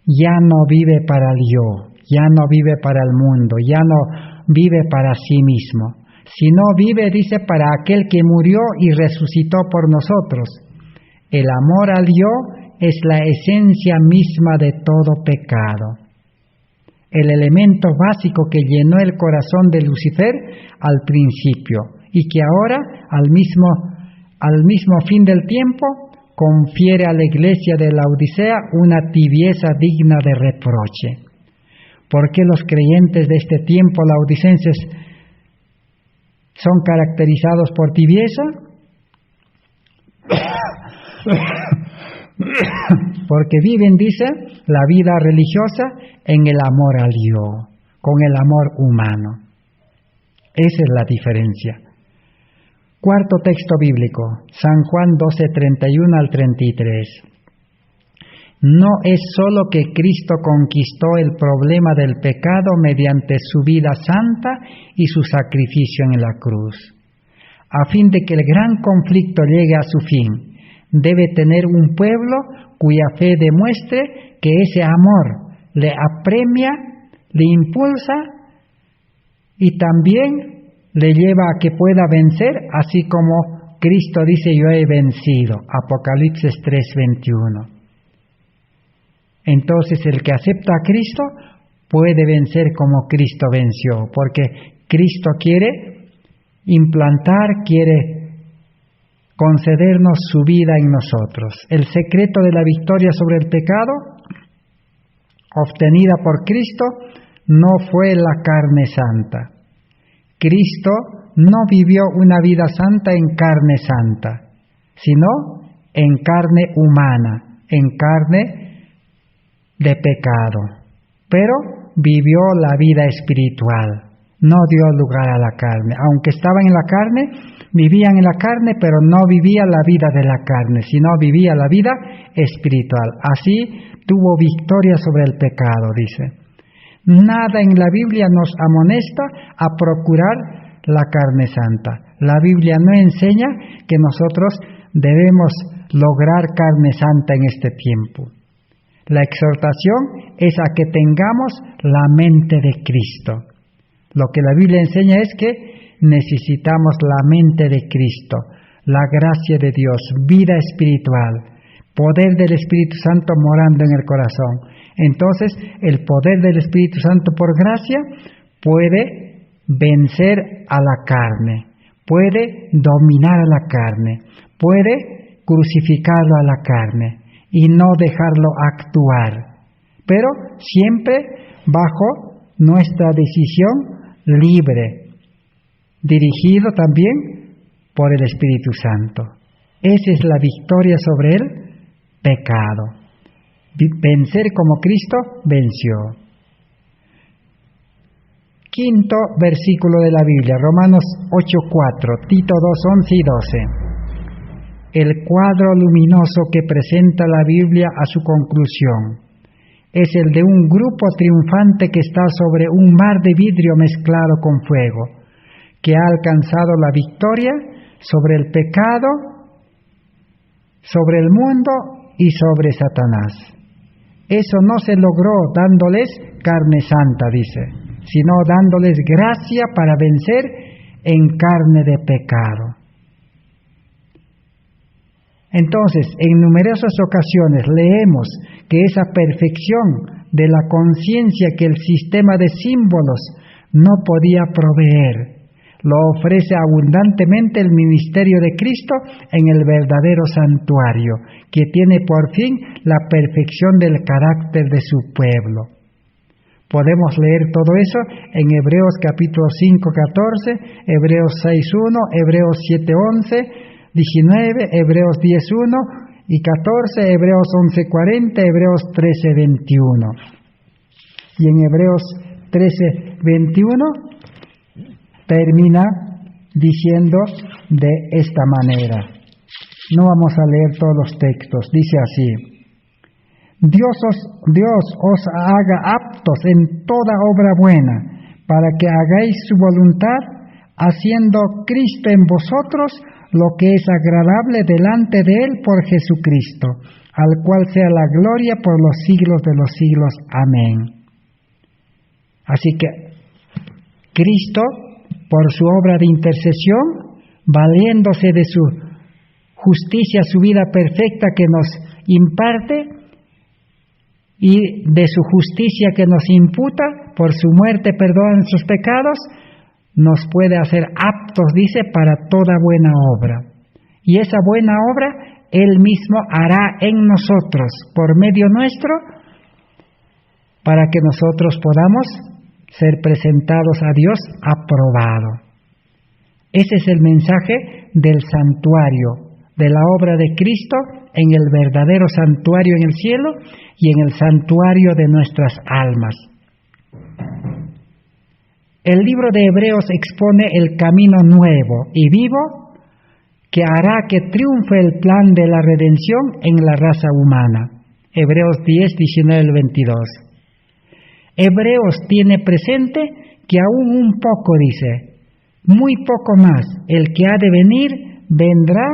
ya no vive para el yo, ya no vive para el mundo, ya no vive para sí mismo, sino vive, dice, para aquel que murió y resucitó por nosotros. El amor al yo es la esencia misma de todo pecado. El elemento básico que llenó el corazón de Lucifer al principio y que ahora, al mismo fin del tiempo, confiere a la iglesia de la Odisea una tibieza digna de reproche. ¿Por qué los creyentes de este tiempo laodicenses son caracterizados por tibieza? Porque viven, dice, la vida religiosa en el amor al yo, con el amor humano. Esa es la diferencia. Cuarto texto bíblico, San Juan 12:31 al 33. No es sólo que Cristo conquistó el problema del pecado mediante su vida santa y su sacrificio en la cruz. A fin de que el gran conflicto llegue a su fin, debe tener un pueblo cuya fe demuestre que ese amor le apremia, le impulsa y también le lleva a que pueda vencer, así como Cristo dice, yo he vencido, Apocalipsis 3:21. Entonces el que acepta a Cristo puede vencer como Cristo venció, porque Cristo quiere implantar, quiere concedernos su vida en nosotros. El secreto de la victoria sobre el pecado, obtenida por Cristo, no fue la carne santa. Cristo no vivió una vida santa en carne santa, sino en carne humana, en carne de pecado. Pero vivió la vida espiritual, no dio lugar a la carne. Aunque estaban en la carne, vivían en la carne, pero no vivía la vida de la carne, sino vivía la vida espiritual. Así tuvo victoria sobre el pecado, dice. Nada en la Biblia nos amonesta a procurar la carne santa. La Biblia no enseña que nosotros debemos lograr carne santa en este tiempo. La exhortación es a que tengamos la mente de Cristo. Lo que la Biblia enseña es que necesitamos la mente de Cristo, la gracia de Dios, vida espiritual, poder del Espíritu Santo morando en el corazón. Entonces, el poder del Espíritu Santo por gracia puede vencer a la carne, puede dominar a la carne, puede crucificarlo a la carne y no dejarlo actuar, pero siempre bajo nuestra decisión libre, dirigido también por el Espíritu Santo. Esa es la victoria sobre el pecado. Vencer como Cristo venció. Quinto versículo de la Biblia, Romanos 8:4, Tito 2:11 y 12. El cuadro luminoso que presenta la Biblia a su conclusión es el de un grupo triunfante que está sobre un mar de vidrio mezclado con fuego, que ha alcanzado la victoria sobre el pecado, sobre el mundo y sobre Satanás. Eso no se logró dándoles carne santa, dice, sino dándoles gracia para vencer en carne de pecado. Entonces, en numerosas ocasiones leemos que esa perfección de la conciencia que el sistema de símbolos no podía proveer, lo ofrece abundantemente el ministerio de Cristo en el verdadero santuario, que tiene por fin la perfección del carácter de su pueblo. Podemos leer todo eso en Hebreos capítulo 5:14, Hebreos 6:1, Hebreos 7:11, 19, Hebreos 10:1 y 14, Hebreos 11:40, Hebreos 13:21. Y en Hebreos 13:21 termina diciendo de esta manera. No vamos a leer todos los textos, dice así: Dios os haga aptos en toda obra buena, para que hagáis su voluntad, haciendo Cristo en vosotros lo que es agradable delante de Él por Jesucristo, al cual sea la gloria por los siglos de los siglos. Amén. Así que Cristo, por su obra de intercesión, valiéndose de su justicia, su vida perfecta que nos imparte, y de su justicia que nos imputa, por su muerte perdona nuestros pecados, nos puede hacer aptos, dice, para toda buena obra. Y esa buena obra Él mismo hará en nosotros, por medio nuestro, para que nosotros podamos ser presentados a Dios aprobado. Ese es el mensaje del santuario, de la obra de Cristo en el verdadero santuario en el cielo y en el santuario de nuestras almas. El libro de Hebreos expone el camino nuevo y vivo que hará que triunfe el plan de la redención en la raza humana. Hebreos 10, 19 al 22. Hebreos tiene presente que aún un poco, dice, muy poco más, el que ha de venir vendrá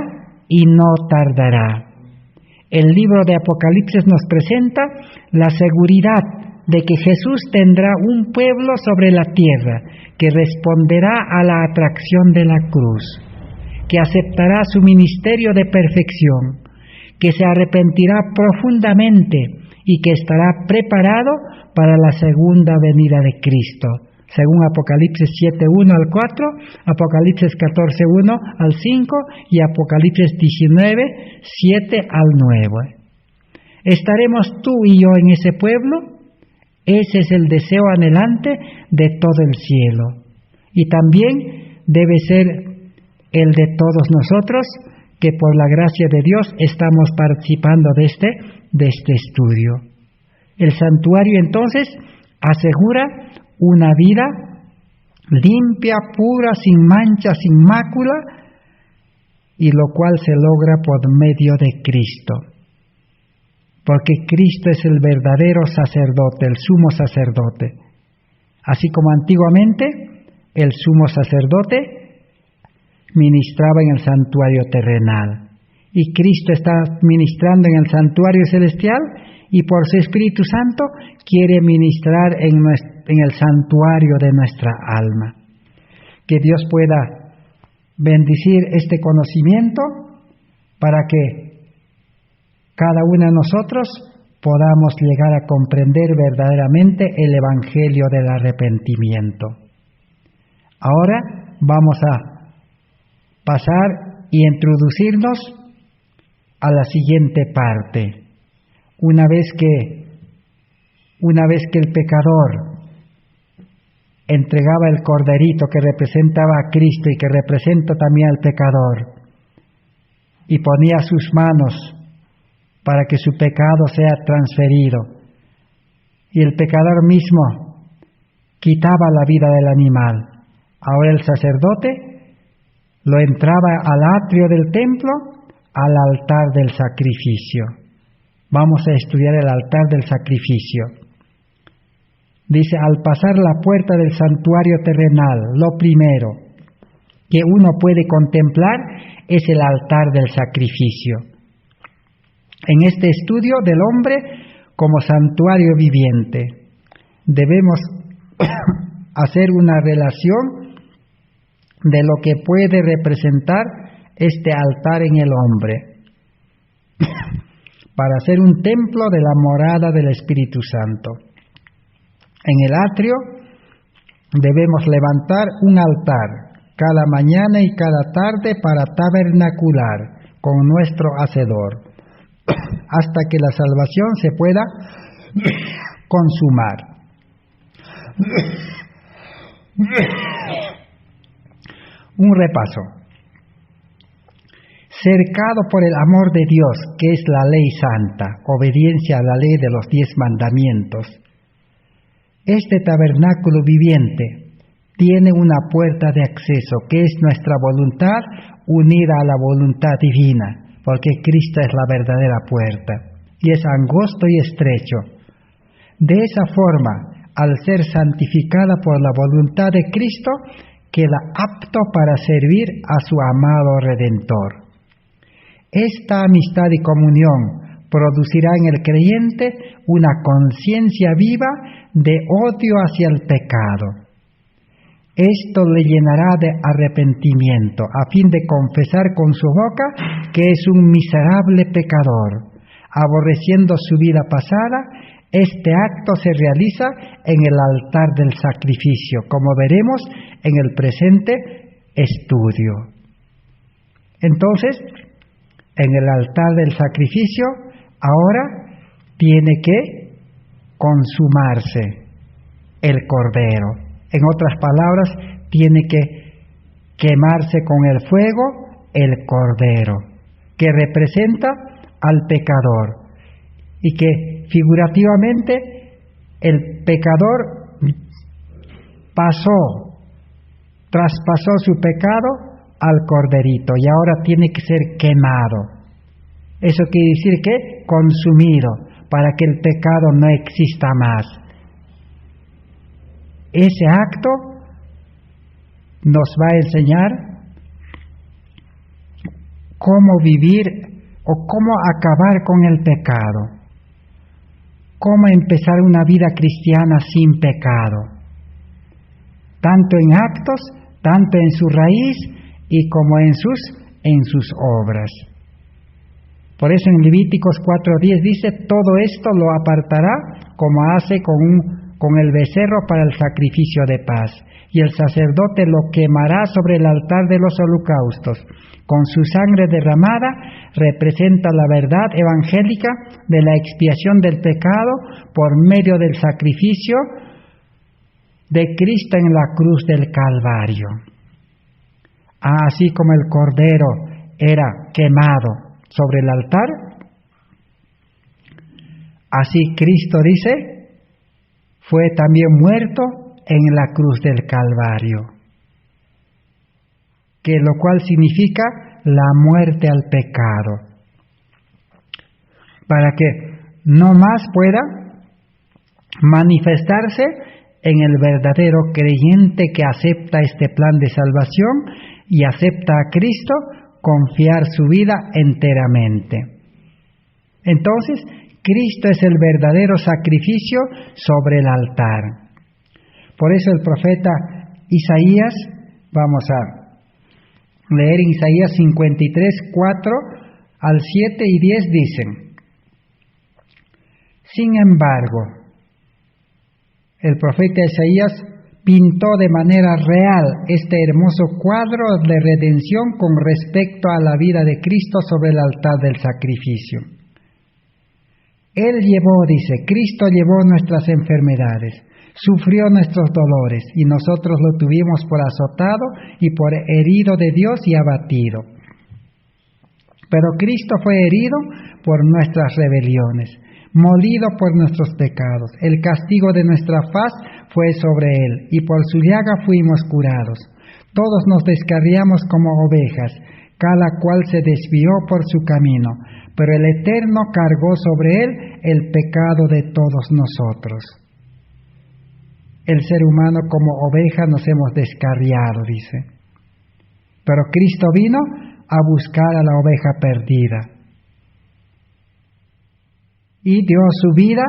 y no tardará. El libro de Apocalipsis nos presenta la seguridad de que Jesús tendrá un pueblo sobre la tierra que responderá a la atracción de la cruz, que aceptará su ministerio de perfección, que se arrepentirá profundamente y que estará preparado para la segunda venida de Cristo, según Apocalipsis 7:1 al 4, Apocalipsis 14:1 al 5 y Apocalipsis 19:7 al 9. ¿Estaremos tú y yo en ese pueblo? Ese es el deseo anhelante de todo el cielo. Y también debe ser el de todos nosotros, que por la gracia de Dios estamos participando de este estudio. El santuario entonces asegura una vida limpia, pura, sin mancha, sin mácula, y lo cual se logra por medio de Cristo. Porque Cristo es el verdadero sacerdote, el sumo sacerdote. Así como antiguamente el sumo sacerdote ministraba en el santuario terrenal, y Cristo está ministrando en el santuario celestial, y por su Espíritu Santo quiere ministrar en el santuario de nuestra alma. Que Dios pueda bendecir este conocimiento para que cada uno de nosotros podamos llegar a comprender verdaderamente el Evangelio del arrepentimiento. Ahora vamos a pasar y introducirnos a la siguiente parte. Una vez que el pecador entregaba el corderito que representaba a Cristo y que representa también al pecador, y ponía sus manos para que su pecado sea transferido, y el pecador mismo quitaba la vida del animal, ahora el sacerdote lo entraba al atrio del templo, al altar del sacrificio. Vamos a estudiar el altar del sacrificio. Dice, al pasar la puerta del santuario terrenal, lo primero que uno puede contemplar es el altar del sacrificio. En este estudio del hombre como santuario viviente, debemos hacer una relación de lo que puede representar este altar en el hombre, para hacer un templo de la morada del Espíritu Santo. En el atrio debemos levantar un altar cada mañana y cada tarde para tabernacular con nuestro Hacedor, hasta que la salvación se pueda consumar. Un repaso. cercado por el amor de Dios, que es la ley santa, obediencia a la ley de los 10 mandamientos. Este tabernáculo viviente tiene una puerta de acceso, que es nuestra voluntad unida a la voluntad divina, porque Cristo es la verdadera puerta, y es angosto y estrecho. De esa forma, al ser santificada por la voluntad de Cristo, queda apto para servir a su amado Redentor. Esta amistad y comunión producirá en el creyente una conciencia viva de odio hacia el pecado. Esto le llenará de arrepentimiento, a fin de confesar con su boca que es un miserable pecador. Aborreciendo su vida pasada, este acto se realiza en el altar del sacrificio, como veremos en el presente estudio. Entonces, en el altar del sacrificio, ahora tiene que consumarse el cordero. En otras palabras, tiene que quemarse con el fuego el cordero, que representa al pecador, y que figurativamente el pecador traspasó su pecado al corderito, y ahora tiene que ser quemado. Eso quiere decir que consumido, para que el pecado no exista más. Ese acto nos va a enseñar cómo vivir o cómo acabar con el pecado, cómo empezar una vida cristiana sin pecado, tanto en actos, tanto en su raíz y como en sus obras. Por eso en Levíticos 4:10 dice: todo esto lo apartará como hace con el becerro para el sacrificio de paz, y el sacerdote lo quemará sobre el altar de los holocaustos. Con su sangre derramada representa la verdad evangélica de la expiación del pecado por medio del sacrificio de Cristo en la cruz del Calvario. Así como el cordero era quemado sobre el altar, así Cristo, dice, fue también muerto en la cruz del Calvario, que lo cual significa la muerte al pecado, para que no más pueda manifestarse en el verdadero creyente que acepta este plan de salvación y acepta a Cristo, confiar su vida enteramente. Entonces, Cristo es el verdadero sacrificio sobre el altar. Por eso el profeta Isaías, vamos a leer en Isaías 53, 4 al 7 y 10 dicen: sin embargo, el profeta Isaías pintó de manera real este hermoso cuadro de redención con respecto a la vida de Cristo sobre el altar del sacrificio. Él llevó, dice, Cristo llevó nuestras enfermedades, sufrió nuestros dolores, y nosotros lo tuvimos por azotado y por herido de Dios y abatido. Pero Cristo fue herido por nuestras rebeliones, molido por nuestros pecados. El castigo de nuestra faz fue sobre él, y por su llaga fuimos curados. Todos nos descarriamos como ovejas, cada cual se desvió por su camino, pero el Eterno cargó sobre él el pecado de todos nosotros. El ser humano como oveja nos hemos descarriado, dice. Pero Cristo vino a buscar a la oveja perdida y dio su vida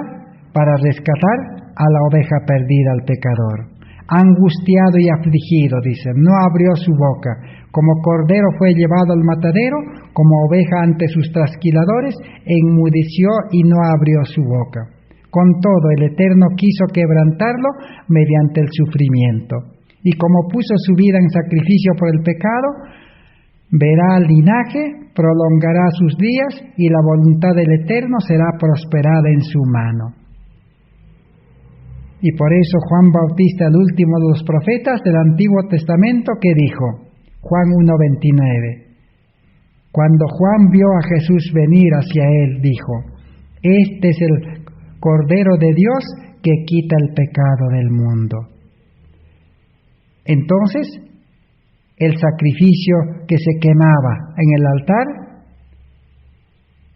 para rescatar a la oveja perdida, al pecador. Angustiado y afligido, dice, no abrió su boca. Como cordero fue llevado al matadero, como oveja ante sus trasquiladores, enmudeció y no abrió su boca. Con todo, el Eterno quiso quebrantarlo mediante el sufrimiento. Y como puso su vida en sacrificio por el pecado, verá al linaje, prolongará sus días, y la voluntad del Eterno será prosperada en su mano. Y por eso Juan Bautista, el último de los profetas del Antiguo Testamento, que dijo, Juan 1:29, Cuando Juan vio a Jesús venir hacia él, dijo: este es el Cordero de Dios que quita el pecado del mundo. Entonces, el sacrificio que se quemaba en el altar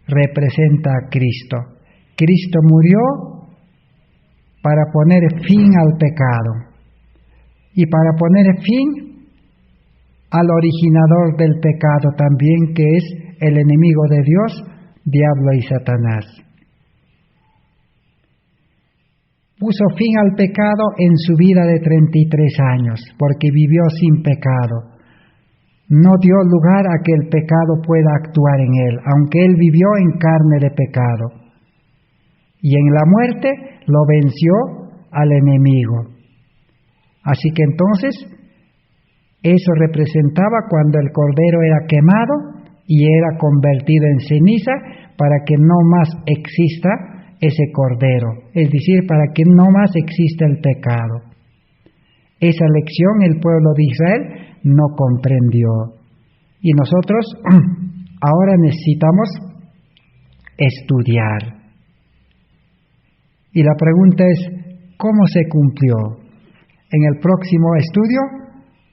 representa a Cristo. Cristo murió para poner fin al pecado y para poner fin al originador del pecado también, que es el enemigo de Dios, diablo y Satanás. Puso fin al pecado en su vida de 33 años, porque vivió sin pecado. No dio lugar a que el pecado pueda actuar en él, aunque él vivió en carne de pecado. Y en la muerte lo venció al enemigo. Así que entonces, eso representaba cuando el cordero era quemado y era convertido en ceniza para que no más exista ese cordero, es decir, para que no más exista el pecado. Esa lección el pueblo de Israel no comprendió. Y nosotros ahora necesitamos estudiar. Y la pregunta es, ¿cómo se cumplió? En el próximo estudio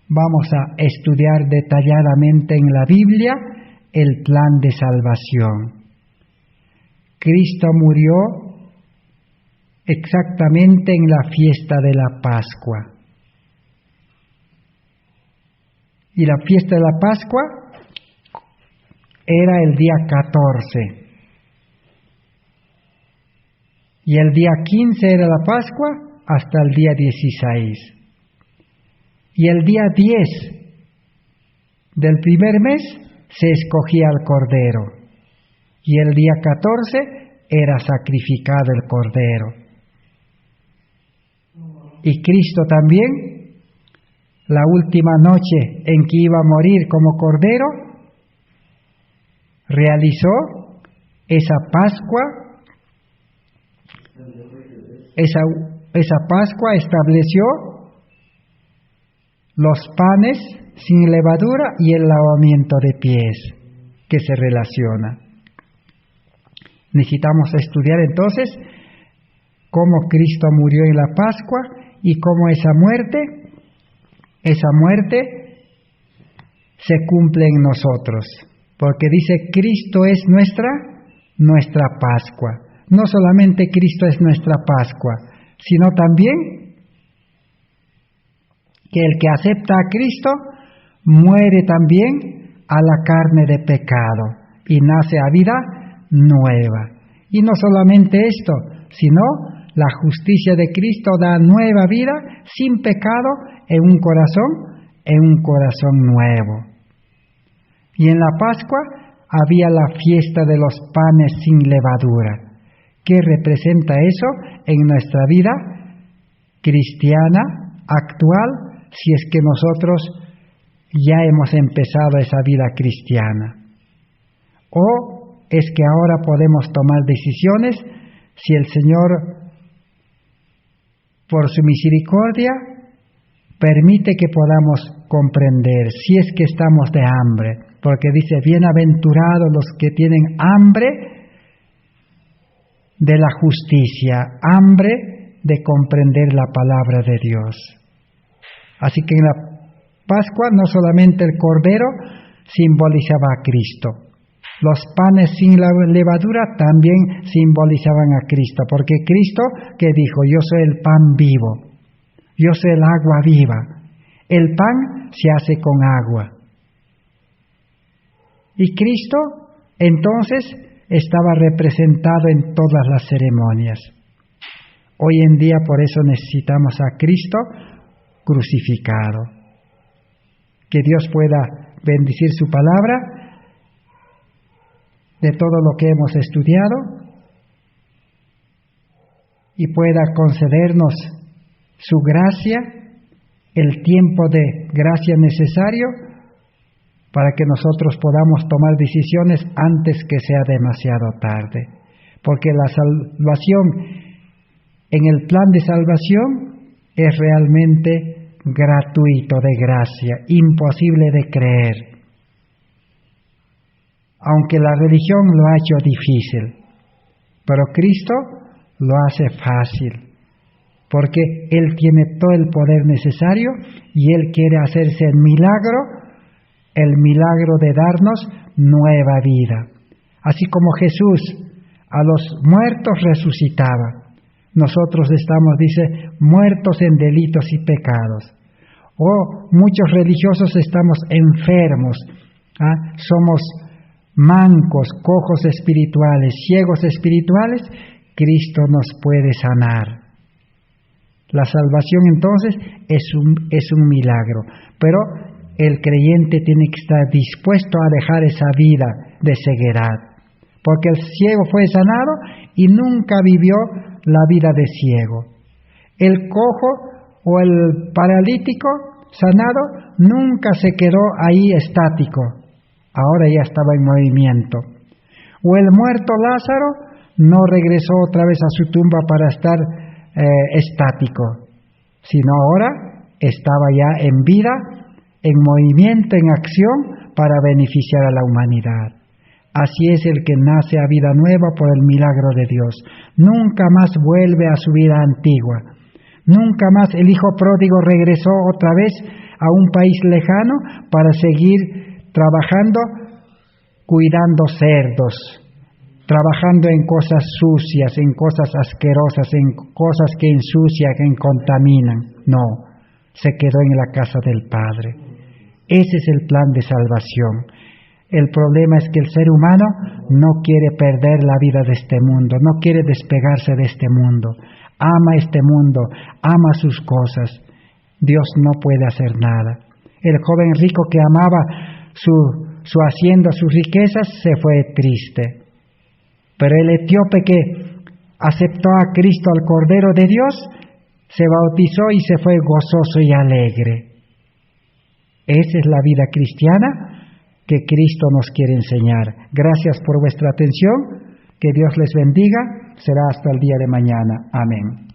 vamos a estudiar detalladamente en la Biblia el plan de salvación. Cristo murió exactamente en la fiesta de la Pascua. Y la fiesta de la Pascua era el día 14. Y el día 15 era la Pascua hasta el día 16. Y el día 10 del primer mes se escogía el cordero. Y el día 14 era sacrificado el cordero. Y Cristo también, la última noche en que iba a morir como cordero, realizó esa Pascua. Esa Pascua estableció los panes sin levadura y el lavamiento de pies, que se relaciona. Necesitamos estudiar entonces cómo Cristo murió en la Pascua y cómo esa muerte se cumple en nosotros, porque dice Cristo es nuestra Pascua. No solamente Cristo es nuestra Pascua, sino también que el que acepta a Cristo muere también a la carne de pecado y nace a vida nueva. Y no solamente esto, sino la justicia de Cristo da nueva vida sin pecado en un corazón nuevo. Y en la Pascua había la fiesta de los panes sin levadura. ¿Qué representa eso en nuestra vida cristiana actual, si es que nosotros ya hemos empezado esa vida cristiana? ¿O es que ahora podemos tomar decisiones si el Señor, por su misericordia, permite que podamos comprender si es que estamos de hambre? Porque dice, bienaventurados los que tienen hambre de la justicia, hambre de comprender la palabra de Dios. Así que en la Pascua no solamente el cordero simbolizaba a Cristo, los panes sin levadura también simbolizaban a Cristo, porque Cristo que dijo, yo soy el pan vivo, yo soy el agua viva, el pan se hace con agua. Y Cristo entonces estaba representado en todas las ceremonias. Hoy en día por eso necesitamos a Cristo crucificado. Que Dios pueda bendecir su palabra de todo lo que hemos estudiado y pueda concedernos su gracia, el tiempo de gracia necesario para que nosotros podamos tomar decisiones antes que sea demasiado tarde. Porque la salvación, en el plan de salvación, es realmente gratuito de gracia, imposible de creer. aunque la religión lo ha hecho difícil, pero Cristo lo hace fácil, porque Él tiene todo el poder necesario y Él quiere hacerse el milagro de darnos nueva vida. Así como Jesús a los muertos resucitaba, nosotros estamos, dice, muertos en delitos y pecados. O muchos religiosos estamos enfermos, somos mancos, cojos espirituales, ciegos espirituales. Cristo nos puede sanar. La salvación entonces es un milagro, pero el creyente tiene que estar dispuesto a dejar esa vida de ceguedad, porque el ciego fue sanado y nunca vivió la vida de ciego. El cojo o el paralítico sanado nunca se quedó ahí estático, ahora ya estaba en movimiento. O el muerto Lázaro no regresó otra vez a su tumba para estar estático, sino ahora estaba ya en vida, en movimiento, en acción para beneficiar a la humanidad. Así es el que nace a vida nueva por el milagro de Dios. Nunca más vuelve a su vida antigua. Nunca más el hijo pródigo regresó otra vez a un país lejano para seguir trabajando, cuidando cerdos, trabajando en cosas sucias, en cosas asquerosas, en cosas que ensucian, que contaminan. No, se quedó en la casa del Padre. Ese es el plan de salvación. El problema es que el ser humano no quiere perder la vida de este mundo, no quiere despegarse de este mundo. Ama este mundo, ama sus cosas. Dios no puede hacer nada. El joven rico que amaba su hacienda, sus riquezas, se fue triste. Pero el etíope que aceptó a Cristo, al Cordero de Dios, se bautizó y se fue gozoso y alegre. Esa es la vida cristiana que Cristo nos quiere enseñar. Gracias por vuestra atención. Que Dios les bendiga. Será hasta el día de mañana. Amén.